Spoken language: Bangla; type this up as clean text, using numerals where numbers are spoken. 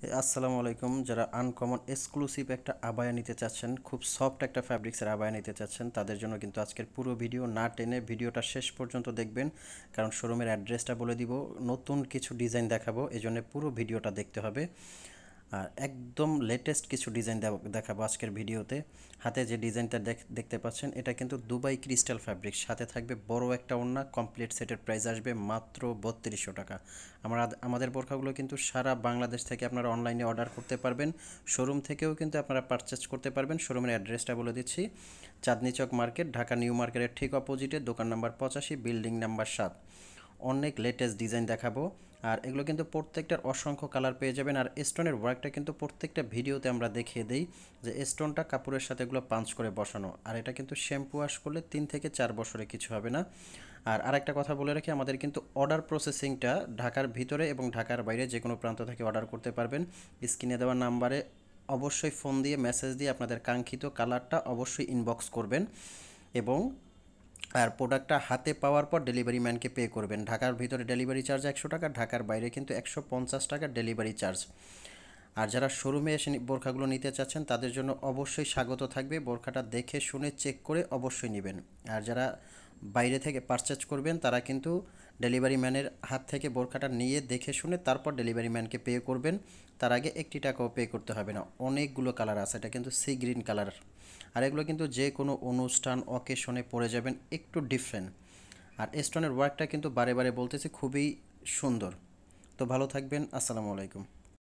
আসসালামু আলাইকুম। যারা আনকমন এক্সক্লুসিভ একটা আবায়া নিতে চাচ্ছেন, খুব সফট একটা ফ্যাব্রিক্সের আবায়া নিতে চাচ্ছেন, তাদের জন্য কিন্তু আজকের পুরো ভিডিও না টেনে ভিডিওটা শেষ পর্যন্ত দেখবেন। কারণ শোরুমের অ্যাড্রেসটা বলে দিব, নতুন কিছু ডিজাইন দেখাবো, এজন্য পুরো ভিডিওটা দেখতে হবে। আর একদম লেটেস্ট কিছু ডিজাইন দেখাবো আজকের ভিডিওতে। হাতে যে ডিজাইনটা দেখতে পাচ্ছেন, এটা কিন্তু দুবাই ক্রিস্টাল ফ্যাব্রিক, সাথে থাকবে বড় একটা ওড়না। কমপ্লিট সেটের প্রাইস আসবে মাত্র 3200 টাকা। আমাদের বোরখাগুলো কিন্তু সারা বাংলাদেশ থেকে আপনারা অনলাইনে অর্ডার করতে পারবেন, শোরুম থেকেও কিন্তু আপনারা পারচেজ করতে পারবেন। শোরুমের অ্যাড্রেসটা বলে দিচ্ছি, চাঁদনী চক মার্কেট, ঢাকা নিউ মার্কেটের ঠিক অপোজিটে, দোকান নাম্বার 85, বিল্ডিং নাম্বার 7। অনেক লেটেস্ট ডিজাইন দেখাবো। আর এগুলো কিন্তু প্রত্যেকটার অসংখ্য কালার পেয়ে যাবেন। আর স্টোনের ওয়ার্কটা কিন্তু প্রত্যেকটা ভিডিওতে আমরা দেখিয়ে দিই যে স্টোনটা কাপড়ের সাথে এগুলো পাঞ্চ করে বসানো। আর এটা কিন্তু শ্যাম্পু ওয়াশ করলে 3 থেকে 4 বছরে কিছু হবে না। আর আরেকটা কথা বলে রাখি, আমাদের কিন্তু অর্ডার প্রসেসিংটা ঢাকার ভিতরে এবং ঢাকার বাইরে যে কোনো প্রান্ত থেকে অর্ডার করতে পারবেন। স্ক্রিনে দেওয়া নাম্বারে অবশ্যই ফোন দিয়ে মেসেজ দিয়ে আপনাদের কাঙ্ক্ষিত কালারটা অবশ্যই ইনবক্স করবেন। এবং প্রোডাক্টটা হাতে পাওয়ার পর ডেলিভারি ম্যানকে পে করবেন। ঢাকার ভিতরে ডেলিভারি চার্জ 100 টাকা, ঢাকার বাইরে কিন্তু 150 টাকা ডেলিভারি চার্জ। আর যারা শোরুমে এসে বোরখাগুলো নিতে চাচ্ছেন, তাদের জন্য অবশ্যই স্বাগত থাকবে। বোরখাটা দেখে শুনে চেক করে অবশ্যই নেবেন। আর যারা বাইরে থেকে পারচেজ করবেন, তারা কিন্তু ডেলিভারি ম্যানের হাত থেকে বোরখাটা নিয়ে দেখে শুনে তারপর ডেলিভারি ম্যানকে পে করবেন। তার আগে একটি টাকাও পে করতে হবে না। অনেকগুলো কালার আছে, এটা কিন্তু সি গ্রিন কালার। আর এগুলো কিন্তু যে কোনো অনুষ্ঠান অকেশনে পরে যাবেন, একটু ডিফারেন্ট। আর স্টোনের ওয়ার্কটা কিন্তু বারে বারে বলতেছি খুবই সুন্দর। তো ভালো থাকবেন, আসসালামু আলাইকুম।